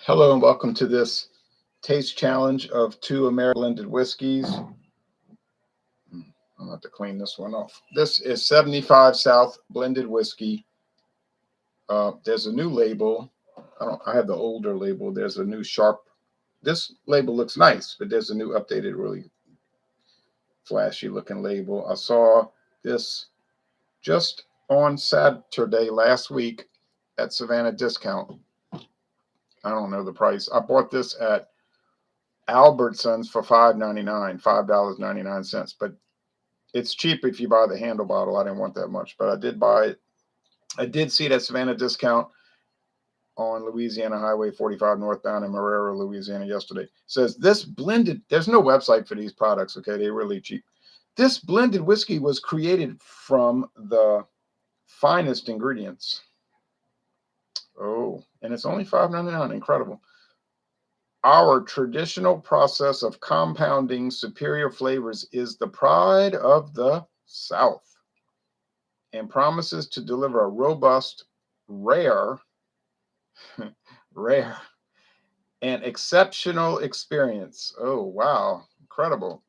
Hello and welcome to this taste challenge of two American blended whiskeys. I'll have to clean this one off. This is 75 South blended whiskey. There's a new label. I have the older label. There's a new sharp. This label looks nice, but there's a new updated, really flashy looking label. I saw this just on Saturday last week at Savannah Discount. I don't know the price. I bought this at Albertsons for $5.99, but it's cheap if you buy the handle bottle. I didn't want that much, but I did buy it. I did see that Savannah Discount on Louisiana Highway 45 northbound in Marrero, Louisiana yesterday. It says this blended, there's no website for these products, okay? They're really cheap. This blended whiskey was created from the finest ingredients. Oh, and it's only $5.99. Incredible. Our traditional process of compounding superior flavors is the pride of the South and promises to deliver a robust, rare, and exceptional experience. Oh, wow. Incredible.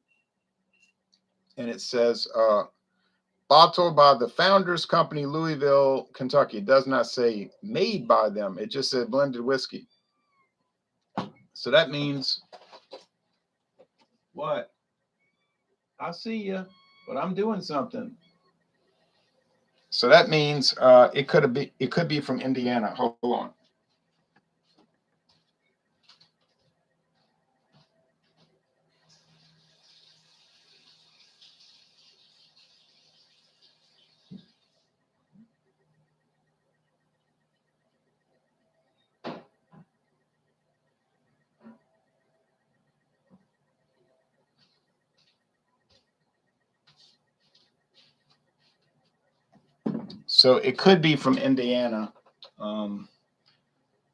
And it says, bottled by the Founders Company, Louisville, Kentucky. It does not say made by them. It just said blended whiskey. So that means what? I see you, but I'm doing something. So that means it could be from Indiana. Hold on. So it could be from Indiana,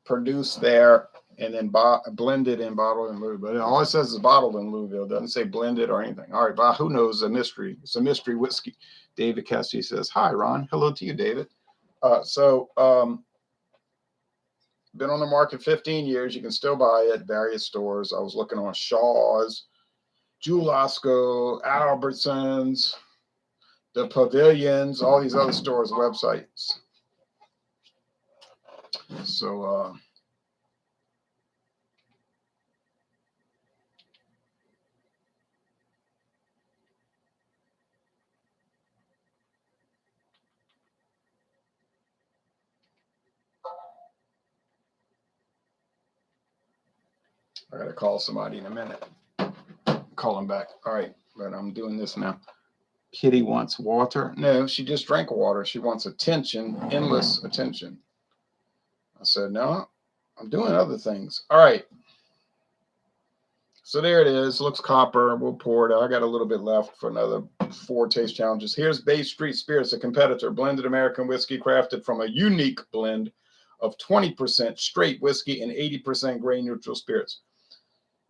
produced there, and then blended and bottled in Louisville. But all it says is bottled in Louisville. It doesn't say blended or anything. All right, but who knows? A mystery. It's a mystery whiskey. David Cassidy says, hi, Ron. Hello to you, David. Been on the market 15 years. You can still buy it at various stores. I was looking on Shaw's, Jewel Osco, Albertsons, the Pavilions, all these other stores' websites. So, I got to call somebody in a minute. Call him back. All right, but I'm doing this now. Kitty wants water. No, she just drank water. She wants attention, endless attention. I said, no, I'm doing other things. All right. So there it is. Looks copper. We'll pour it out. I got a little bit left for another 4 taste challenges. Here's Bay Street Spirits, a competitor. Blended American whiskey crafted from a unique blend of 20% straight whiskey and 80% grain neutral spirits.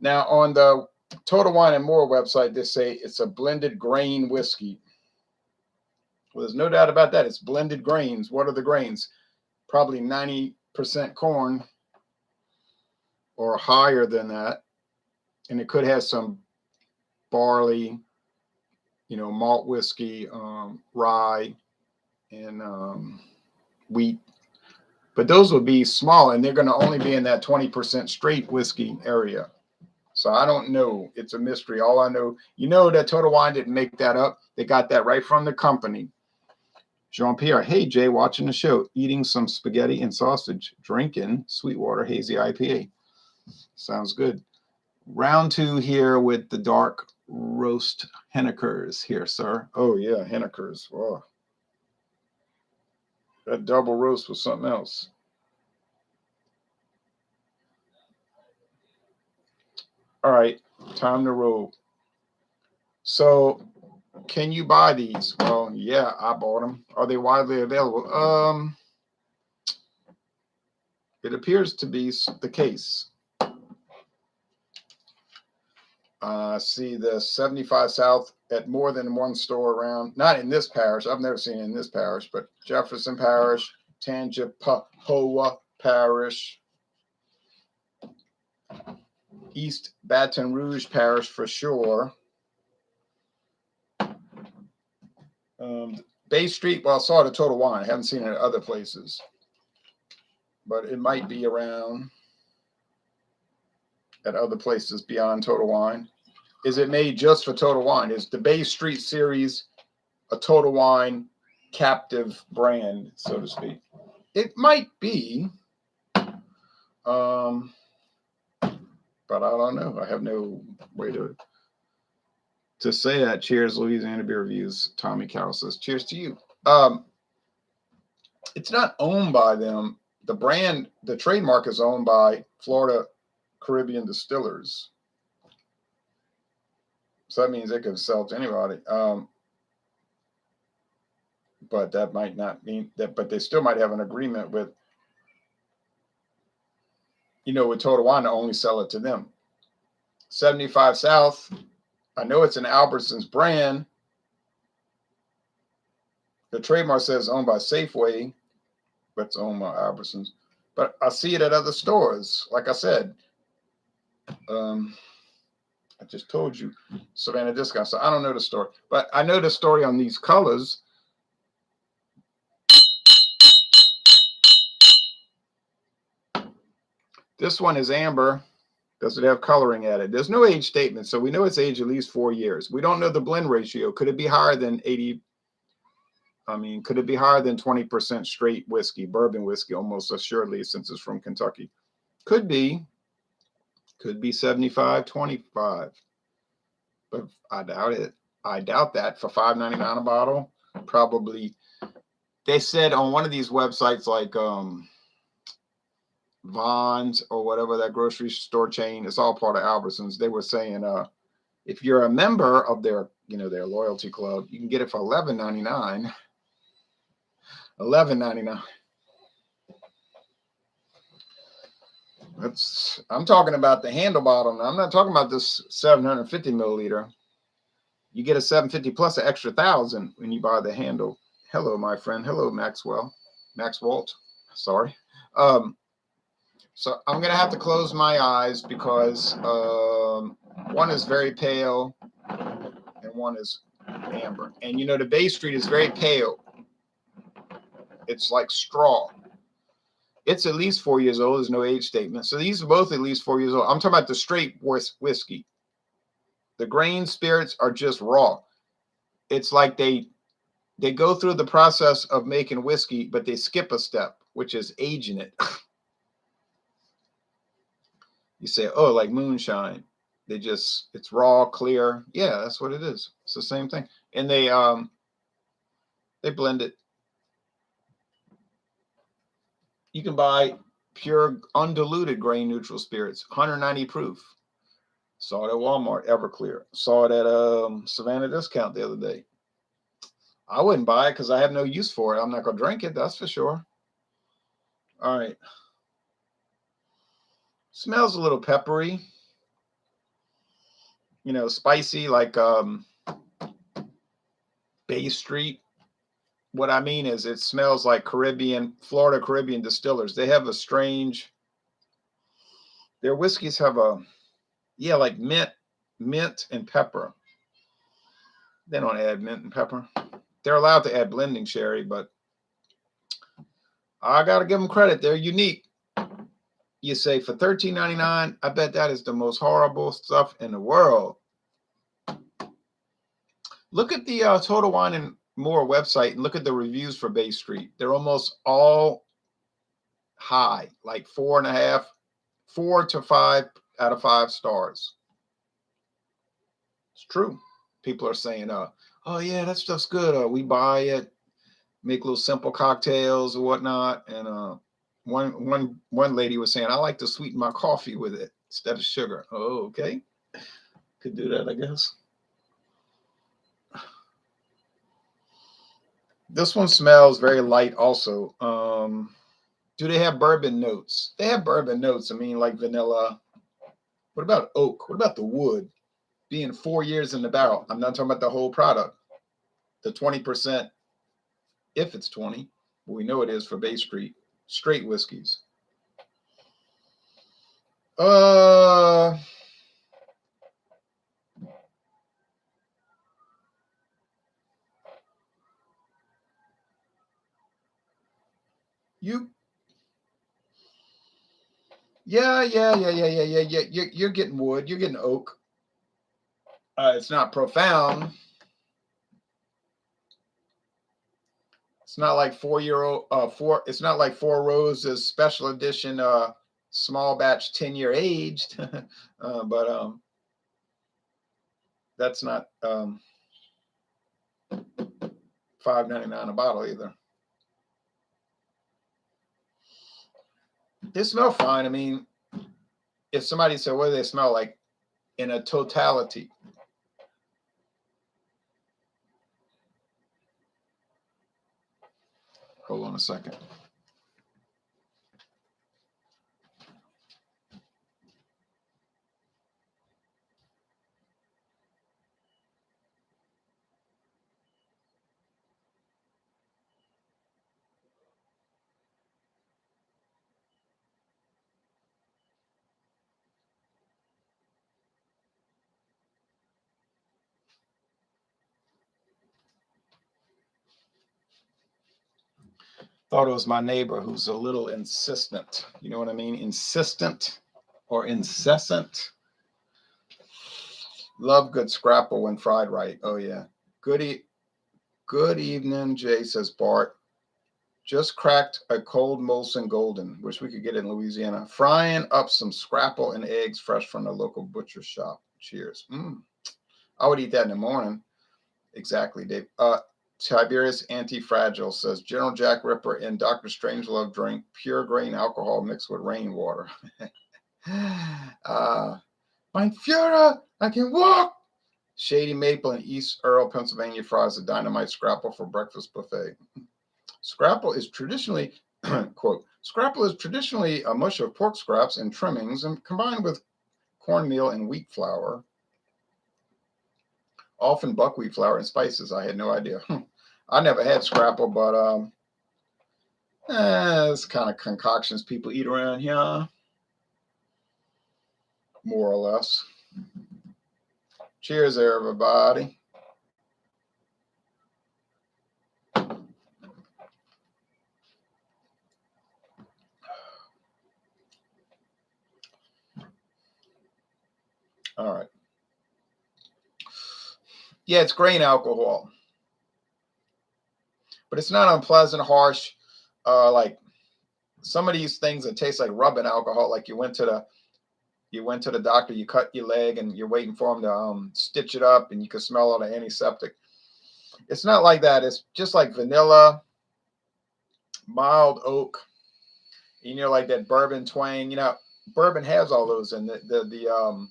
Now, on the Total Wine and More website, they say it's a blended grain whiskey. Well, there's no doubt about that. It's blended grains. What are the grains? Probably 90% corn or higher than that. And it could have some barley, malt whiskey, rye, and wheat. But those would be small, and they're going to only be in that 20% straight whiskey area. So I don't know. It's a mystery. All I know, that Total Wine didn't make that up. They got that right from the company. Jean-Pierre, hey, Jay, watching the show, eating some spaghetti and sausage, drinking Sweetwater Hazy IPA. Sounds good. Round 2 here with the dark roast Hennikers here, sir. Oh, yeah, Hennikers. Wow. That double roast was something else. All right, time to roll. So, can you buy these? Well, yeah, I bought them. Are they widely available? It appears to be the case. See the 75 South at more than one store around. Not in this parish. I've never seen it in this parish, but Jefferson Parish, Tangipahoa Parish. East Baton Rouge Parish for sure. Bay Street, well, I saw it at Total Wine. I haven't seen it at other places. But it might be around at other places beyond Total Wine. Is it made just for Total Wine? Is the Bay Street series a Total Wine captive brand, so to speak? It might be. But I don't know. I have no way to say that. Cheers, Louisiana Beer Reviews. Tommy Carroll says, cheers to you. It's not owned by them. The brand, the trademark is owned by Florida Caribbean Distillers. So that means they could sell to anybody. But that might not mean that, but they still might have an agreement with, with Total Wine to only sell it to them. 75 South, I know it's an Albertsons brand. The trademark says owned by Safeway, but it's owned by Albertsons. But I see it at other stores. Like I said, I just told you, Savannah Discount. So I don't know the story, but I know the story on these colors. This one is amber. Does it have coloring added? There's no age statement, so we know it's aged at least 4 years. We don't know the blend ratio. Could it be higher than 80? Could it be higher than 20% straight whiskey, bourbon whiskey, almost assuredly, since it's from Kentucky? Could be. Could be 75-25. But I doubt it. I doubt that for $5.99 a bottle. Probably. They said on one of these websites like Vons or whatever, that grocery store chain, it's all part of Albertsons. They were saying if you're a member of their their loyalty club, you can get it for $11.99. $11.99. I'm talking about the handle bottle now. I'm not talking about this 750 milliliter. You get a 750 plus an extra 1,000 when you buy the handle. Hello, my friend. Hello, Maxwell. Maxwalt. Sorry. So I'm going to have to close my eyes because one is very pale and one is amber. And the Bay Street is very pale. It's like straw. It's at least 4 years old. There's no age statement. So these are both at least 4 years old. I'm talking about the straight whiskey. The grain spirits are just raw. It's like they go through the process of making whiskey, but they skip a step, which is aging it. You say, oh, like moonshine. It's raw, clear. Yeah, that's what it is. It's the same thing. And they blend it. You can buy pure, undiluted grain neutral spirits, 190 proof. Saw it at Walmart, Everclear. Saw it at Savannah Discount the other day. I wouldn't buy it because I have no use for it. I'm not going to drink it, that's for sure. All right. Smells a little peppery. Spicy, like Bay Street. What I mean is it smells like Florida Caribbean Distillers. They have a strange, their whiskeys have like mint and pepper. They don't add mint and pepper. They're allowed to add blending sherry, but I got to give them credit. They're unique. You say for $13.99, I bet that is the most horrible stuff in the world. Look at the Total Wine and More website and look at the reviews for Bay Street. They're almost all high, like 4.5, 4 to 5 out of 5 stars. It's true. People are saying, oh yeah, that stuff's good. We buy it, make little simple cocktails or whatnot. And one lady was saying, I like to sweeten my coffee with it instead of sugar. Oh, okay. Could do that, I guess. This one smells very light also. Do they have bourbon notes? They have bourbon notes. Like vanilla. What about oak? What about the wood? Being 4 years in the barrel. I'm not talking about the whole product. The 20%, if it's 20, but we know it is for Bay Street, straight whiskeys. Uh, you, yeah. You're getting wood. You're getting oak. It's not profound. It's not like 4 year old. It's not like Four Roses special edition. Small batch, 10-year aged. But that's not $5.99 a bottle either. They smell fine. I mean, if somebody said, "What do they smell like?" in a totality. Hold on a second. Thought it was my neighbor who's a little insistent. You know what I mean? Insistent or incessant. Love good scrapple when fried right. Oh yeah. Good evening, Jay, says Bart. Just cracked a cold Molson Golden. Wish we could get it in Louisiana. Frying up some scrapple and eggs fresh from the local butcher shop. Cheers. I would eat that in the morning. Exactly, Dave. Tiberius Anti-Fragile says General Jack Ripper and Dr. Strangelove drink pure grain alcohol mixed with rainwater. Mein Führer, I can walk. Shady Maple in East Earl, Pennsylvania fries a dynamite scrapple for breakfast buffet. Scrapple is traditionally, quote, scrapple is traditionally a mush of pork scraps and trimmings and combined with cornmeal and wheat flour, often buckwheat flour and spices. I had no idea. I never had scrapple, but it's kind of concoctions people eat around here, more or less. Cheers there, everybody. All right. Yeah, it's grain alcohol, but it's not unpleasant, harsh, like some of these things that taste like rubbing alcohol. Like you went to the doctor, you cut your leg, and you're waiting for him to stitch it up, and you can smell all the antiseptic. It's not like that. It's just like vanilla, mild oak, like that bourbon twang. Bourbon has all those, and the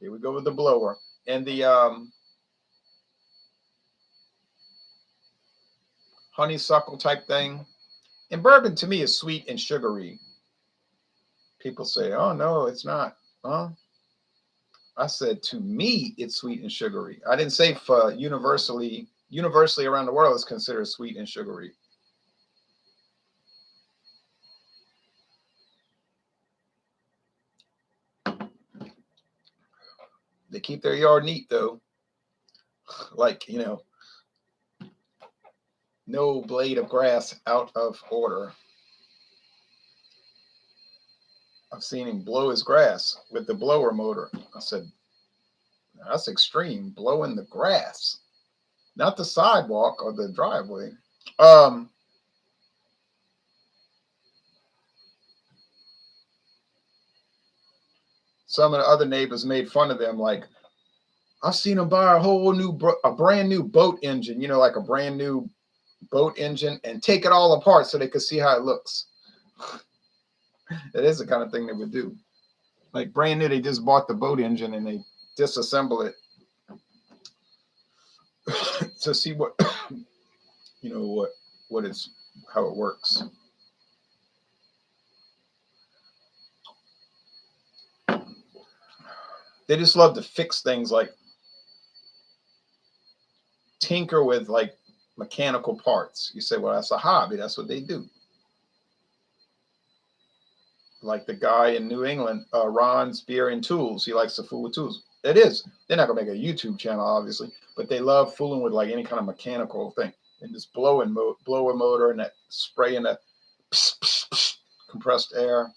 here we go with the blower and the honeysuckle type thing. And bourbon to me is sweet and sugary. People say, "Oh no, it's not." Huh? I said to me, it's sweet and sugary. I didn't say for universally around the world it's considered sweet and sugary. They keep their yard neat though. Like, no blade of grass out of order. I've seen him blow his grass with the blower motor. I said, that's extreme, blowing the grass, not the sidewalk or the driveway. Some of the other neighbors made fun of them, like, I've seen them buy a brand new boat engine, like a brand new boat engine, and take it all apart so they could see how it looks. That is the kind of thing they would do. Like brand new, they just bought the boat engine and they disassemble it to see what how it works. They just love to fix things, like tinker with like mechanical parts. You say, well, that's a hobby. That's what they do. like the guy in New England, Ron's Beer and Tools. He likes to fool with tools. It is. They're not gonna make a YouTube channel, obviously, but they love fooling with like any kind of mechanical thing. And this blower motor and that spray and that pss, pss, pss, compressed air.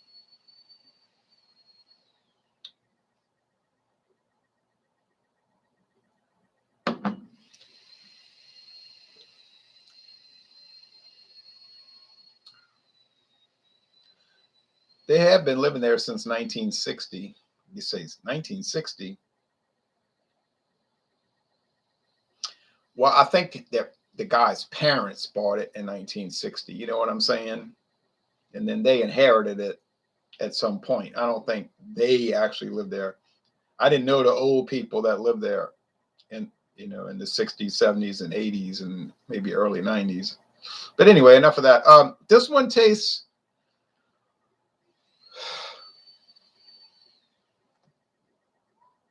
They have been living there since 1960. You say 1960. Well, I think that the guy's parents bought it in 1960. You know what I'm saying? And then they inherited it at some point. I don't think they actually lived there. I didn't know the old people that lived there in, you know, in the 60s, 70s, and 80s, and maybe early 90s. But anyway, enough of that. This one tastes.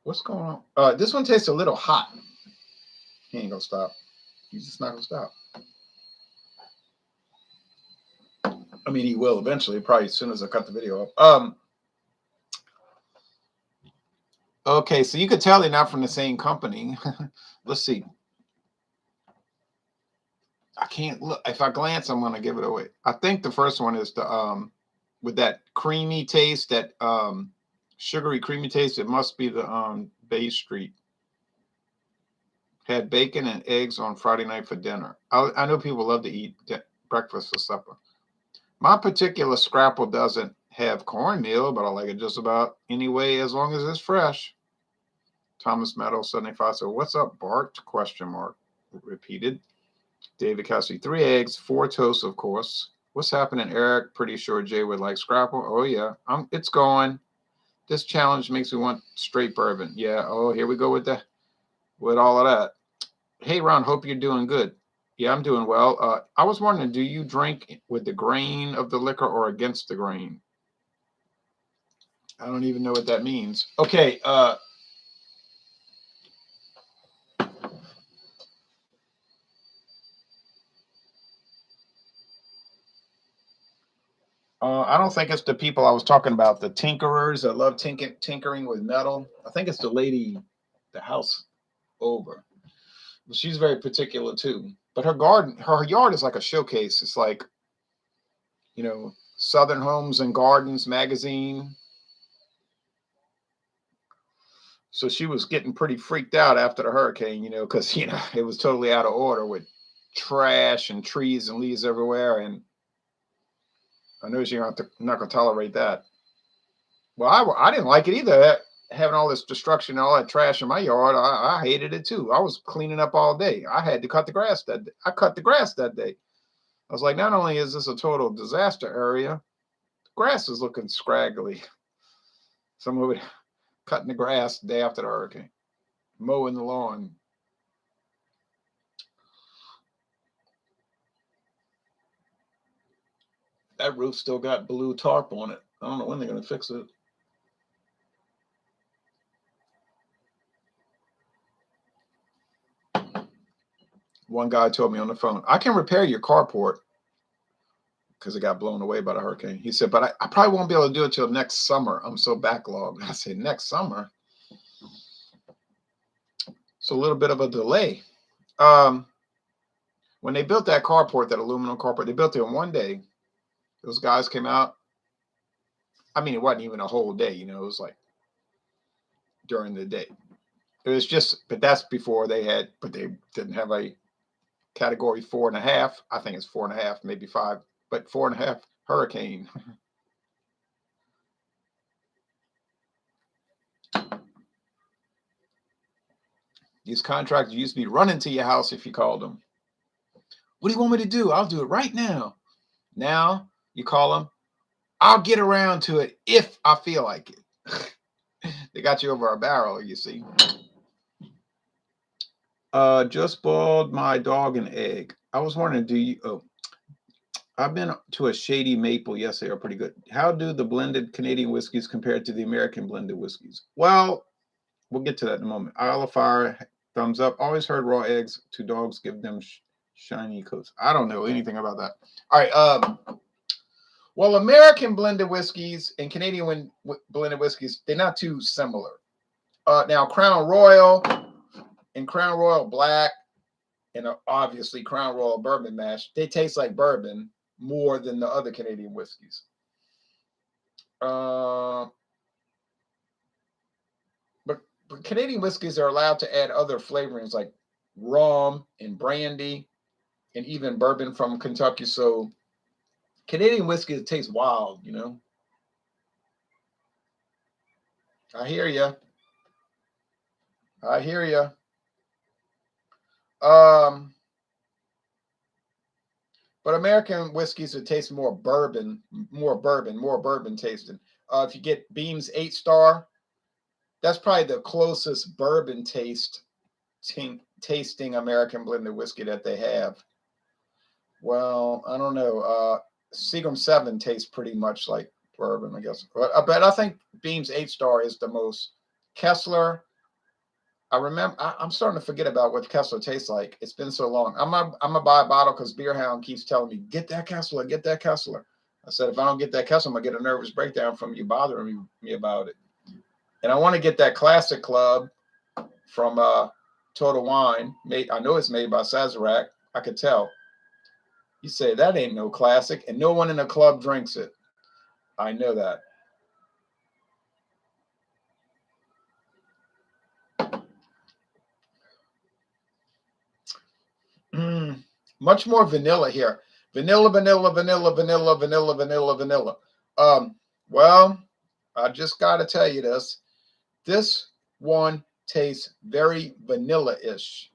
What's going on? This one tastes a little hot. He ain't gonna stop. He's just not gonna stop. I mean, he will eventually, probably as soon as I cut the video up. Okay, so you could tell they're not from the same company. Let's see. I can't look. If I glance, I'm gonna give it away. I think the first one is the with that creamy taste, that sugary creamy taste. It must be the Bay Street. Had bacon and eggs on Friday night for dinner. I know people love to eat breakfast for supper. My particular scrapple doesn't have cornmeal, but I like it just about anyway, as long as it's fresh. Thomas Meadows 75 said, "What's up, Bart?" Question mark. Repeated. David Cassidy, 3 eggs, 4 toasts, of course. What's happening, Eric? Pretty sure Jay would like scrapple. Oh yeah, it's going. This challenge makes me want straight bourbon. Yeah. Oh, here we go with all of that. Hey, Ron, hope you're doing good. Yeah, I'm doing well. I was wondering, do you drink with the grain of the liquor or against the grain? I don't even know what that means. Okay. I don't think it's the people I was talking about, the tinkerers that love tinkering with metal. I think it's the lady, the house over. She's very particular too. But her yard is like a showcase. It's like, you know, Southern Homes and Gardens magazine. So she was getting pretty freaked out after the hurricane, you know, because, you know, it was totally out of order with trash and trees and leaves everywhere. And I know she's not going to tolerate that. Well, I didn't like it either, having all this destruction and all that trash in my yard. I hated it too. I was cleaning up all day. I had to cut the grass that day. I cut the grass that day. I was like, not only is this a total disaster area, the grass is looking scraggly. Someone cutting the grass the day after the hurricane, mowing the lawn. That roof still got blue tarp on it. I don't know when they're going to fix it. One guy told me on the phone, I can repair your carport because it got blown away by the hurricane. He said, but I probably won't be able to do it till next summer. I'm so backlogged. I said, next summer? It's a little bit of a delay. When they built that carport, that aluminum carport, they built it in one day. Those guys came out. I mean, it wasn't even a whole day, you know, it was like during the day. It was just, but that's before they didn't have a category 4.5. I think it's 4.5, maybe 5, but 4.5 hurricane. These contractors used to be running to your house if you called them. What do you want me to do? I'll do it right now. Now you call them, I'll get around to it if I feel like it. They got you over a barrel, you see. Just boiled my dog an egg. I was wondering, I've been to a Shady Maple yesterday, are pretty good. How do the blended Canadian whiskeys compare to the American blended whiskeys? Well, we'll get to that in a moment. Isle of Fire, thumbs up. Always heard raw eggs to dogs give them shiny coats. I don't know anything about that. All right. Well, American blended whiskeys and Canadian blended whiskeys, they're not too similar. Now, Crown Royal and Crown Royal Black and obviously Crown Royal Bourbon Mash, they taste like bourbon more than the other Canadian whiskeys. But Canadian whiskeys are allowed to add other flavorings like rum and brandy and even bourbon from Kentucky. So Canadian whiskey tastes wild, you know. I hear you. I hear you. But American whiskeys would taste more bourbon tasting. If you get Beam's 8-star, that's probably the closest bourbon tasting American blended whiskey that they have. Well, I don't know. Seagram 7 tastes pretty much like bourbon, I guess. But I think Beam's 8-star is the most. Kessler, I remember. I'm starting to forget about what Kessler tastes like. It's been so long. I'm gonna buy a bottle because Beer Hound keeps telling me, get that Kessler, get that Kessler. I said, if I don't get that Kessler, I'm gonna get a nervous breakdown from you bothering me about it. And I want to get that Classic Club from Total Wine. I know it's made by Sazerac. I could tell. You say that ain't no classic, and no one in the club drinks it. I know that. Much more vanilla here. Vanilla. Well, I just got to tell you this. This one tastes very vanilla-ish.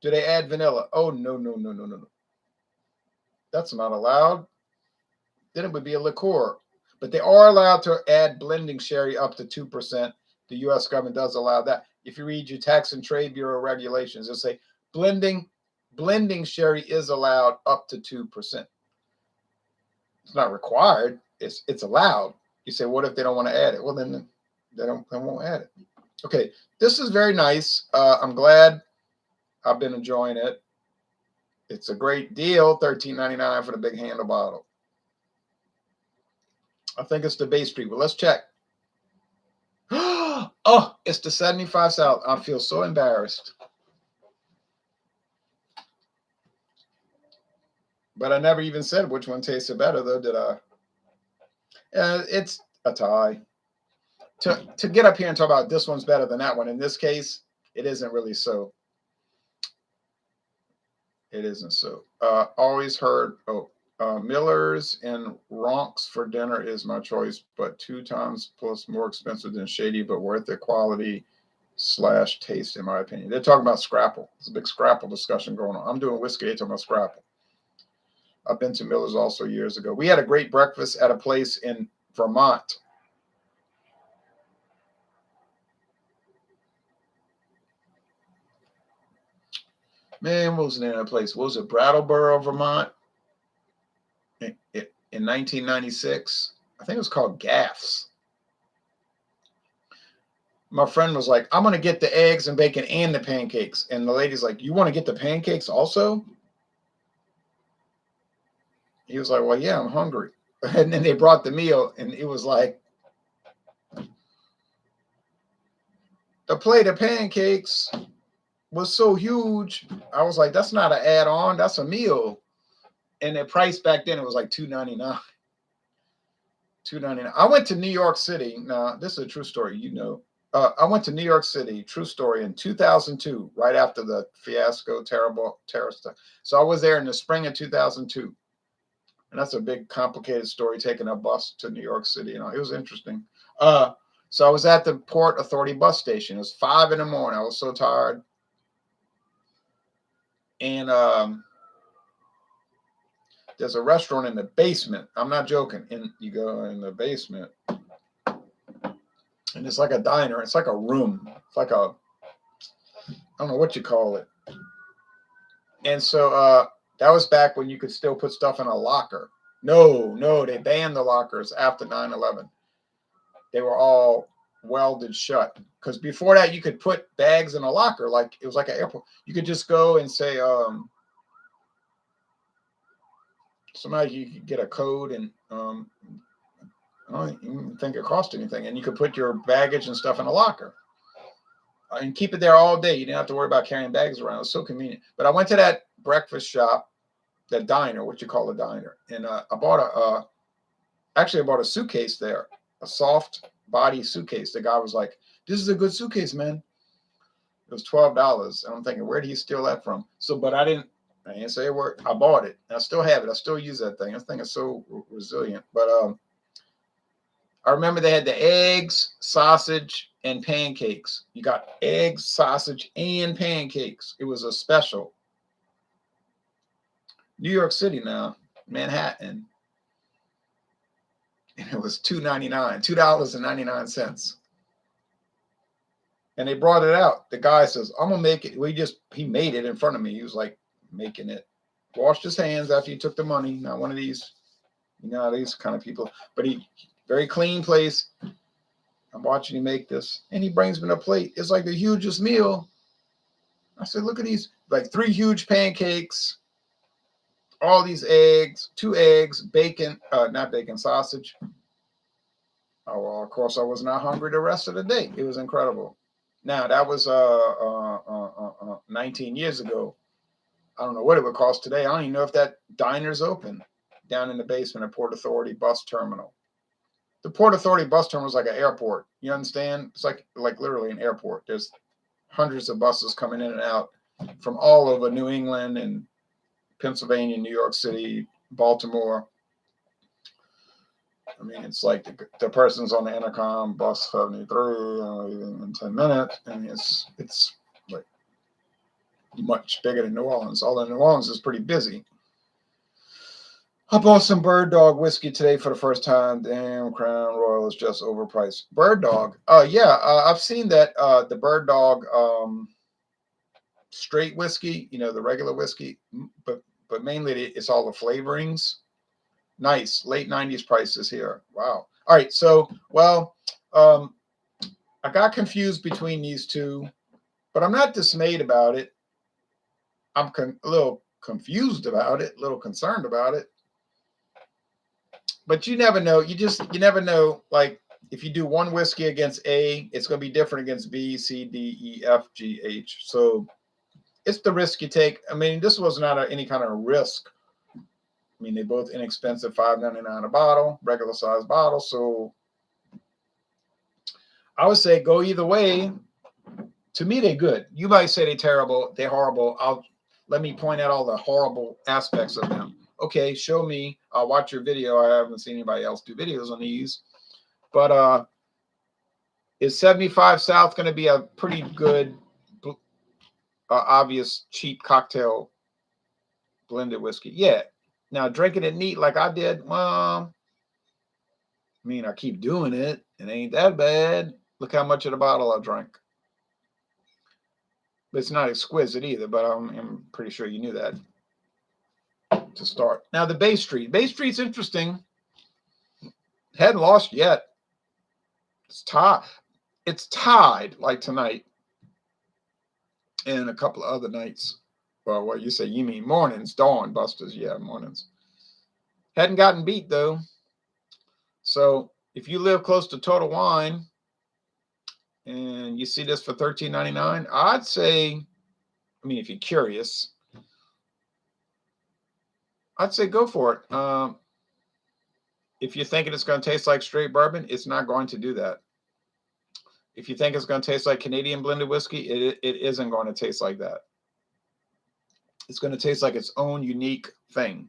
Do they add vanilla? Oh, no. That's not allowed. Then it would be a liqueur. But they are allowed to add blending sherry up to 2%. The U.S. government does allow that. If you read your Tax and Trade Bureau regulations, it'll say blending sherry is allowed up to 2%. It's not required. It's allowed. You say, what if they don't want to add it? Well, then they won't add it. Okay, this is very nice. I'm glad. I've been enjoying it. It's a great deal, $13.99 for the big handle bottle. I think it's the Bay Street. Well, let's check. Oh, it's the 75 South. I feel so embarrassed. But I never even said which one tasted better, though, did I? It's a tie. To get up here and talk about this one's better than that one, in this case, it isn't really so. It isn't so. Always heard, Miller's and Ronks for dinner is my choice, but 2 times plus more expensive than Shady, but worth it quality / taste, in my opinion. They're talking about Scrapple. There's a big Scrapple discussion going on. I'm doing whiskey, they're talking about Scrapple. I've been to Miller's also years ago. We had a great breakfast at a place in Vermont. Man, what was the name of that place? What was it? Brattleboro, Vermont? In 1996. I think it was called Gaff's. My friend was like, I'm going to get the eggs and bacon and the pancakes. And the lady's like, you want to get the pancakes also? He was like, well, yeah, I'm hungry. And then they brought the meal, and it was like, the plate of pancakes was so huge. I was like, that's not an add-on, that's a meal. And the price back then, it was like $2.99. $2.99. I went to New York City. Now, this is a true story, you know. I went to New York City, true story, in 2002, right after the fiasco, terrible terrorist stuff. So I was there in the spring of 2002. And that's a big, complicated story, taking a bus to New York City. You know, it was interesting. So I was at the Port Authority bus station. It was 5 in the morning. I was so tired. And there's a restaurant in the basement. I'm not joking. And you go in the basement, and it's like a diner. It's like a room. It's like a, I don't know what you call it. And so that was back when you could still put stuff in a locker. No, they banned the lockers after 9/11. They were all welded shut. Because before that, you could put bags in a locker. Like it was like an airport. You could just go and say, Somebody you could get a code, and I don't even think it cost anything, and you could put your baggage and stuff in a locker and keep it there all day. You didn't have to worry about carrying bags around. It was so convenient. But I went to that breakfast shop, that diner, what you call a diner, and I bought actually I bought a suitcase there, a soft body suitcase. The guy was like, "This is a good suitcase, man." It was $12, and I'm thinking, where did he steal that from? So, but I didn't say a word. I bought it, and I still have it. I still use that thing. That thing is so resilient. But I remember they had the eggs, sausage, and pancakes. You got eggs, sausage, and pancakes. It was a special. New York City now, Manhattan. And it was $2.99, $2.99. And they brought it out. The guy says, "I'm gonna make it." He made it in front of me. He was like making it. Washed his hands after he took the money. Not one of these, these kind of people. But very clean place. I'm watching him make this, and he brings me a plate. It's like the hugest meal. I said, "Look at these, like 3 huge pancakes, all these eggs, 2 eggs, bacon, not bacon, sausage." Oh, well, of course, I was not hungry the rest of the day. It was incredible. Now, that was 19 years ago. I don't know what it would cost today. I don't even know if that diner's open down in the basement at Port Authority Bus Terminal. The Port Authority Bus Terminal is like an airport. You understand? It's like literally an airport. There's hundreds of buses coming in and out from all over New England and Pennsylvania, New York City, Baltimore. I mean, it's like the person's on the intercom, bus 73, in 10 minutes. And it's like much bigger than New Orleans. Although New Orleans is pretty busy. I bought some Bird Dog whiskey today for the first time. Damn, Crown Royal is just overpriced. Bird Dog. I've seen that the Bird Dog straight whiskey, the regular whiskey, but mainly it's all the flavorings. Nice. Late 90s prices here. Wow. All right. So, I got confused between these two, but I'm not dismayed about it. I'm a little confused about it, a little concerned about it. But you never know. You never know. Like, if you do one whiskey against A, it's going to be different against B, C, D, E, F, G, H. So it's the risk you take. I mean, this was not any kind of risk. I mean, they're both inexpensive, $5.99 a bottle, regular size bottle. So I would say go either way. To me, they're good. You might say they're terrible, they're horrible. Let me point out all the horrible aspects of them. Okay, show me. I'll watch your video. I haven't seen anybody else do videos on these. But is 75 South going to be a pretty good, obvious, cheap cocktail blended whiskey? Yeah. Now, drinking it neat like I did, well, I mean, I keep doing it. It ain't that bad. Look how much of the bottle I drank. But it's not exquisite either, but I'm pretty sure you knew that to start. Now, the Bay Street. Bay Street's interesting. Hadn't lost yet. It's tied. It's tied like tonight and a couple of other nights. Well, what you say? You mean mornings, dawn busters? Yeah, mornings. Hadn't gotten beat though. So if you live close to Total Wine and you see this for $13.99, I'd say, I mean, if you're curious, I'd say go for it. If you're thinking it's going to taste like straight bourbon, it's not going to do that. If you think it's going to taste like Canadian blended whiskey, it isn't going to taste like that. It's going to taste like its own unique thing,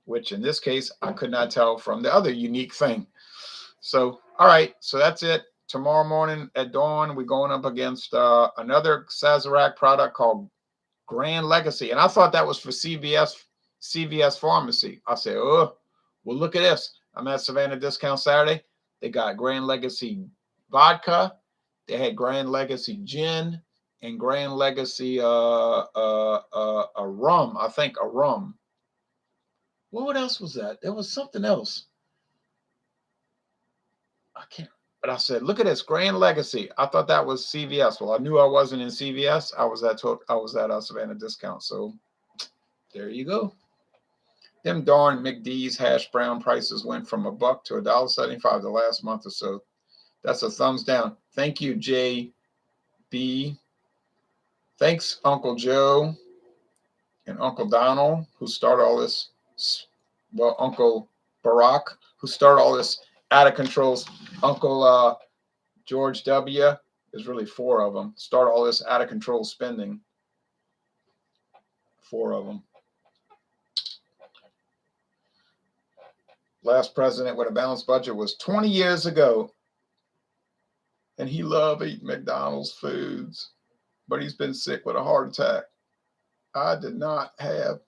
which in this case, I could not tell from the other unique thing. So, all right. So that's it. Tomorrow morning at dawn, we're going up against another Sazerac product called Grand Legacy. And I thought that was for CVS Pharmacy. I said, oh, well, look at this. I'm at Savannah Discount Saturday. They got Grand Legacy vodka. They had Grand Legacy gin and Grand Legacy a rum. I think a rum. What else was that? There was something else. I can't. But I said, look at this Grand Legacy. I thought that was CVS. Well, I knew I wasn't in CVS. I was at Savannah Discount. So there you go. Them darn McD's hash brown prices went from $1 to $1.75 the last month or so. That's a thumbs down. Thank you, JB. Thanks, Uncle Joe and Uncle Donald, who started all this. Well, Uncle Barack, who started all this out of control. Uncle George W. There's really 4 of them. Start all this out of control spending. 4 of them. Last president with a balanced budget was 20 years ago. And he loved eating McDonald's foods. But he's been sick with a heart attack. I did not have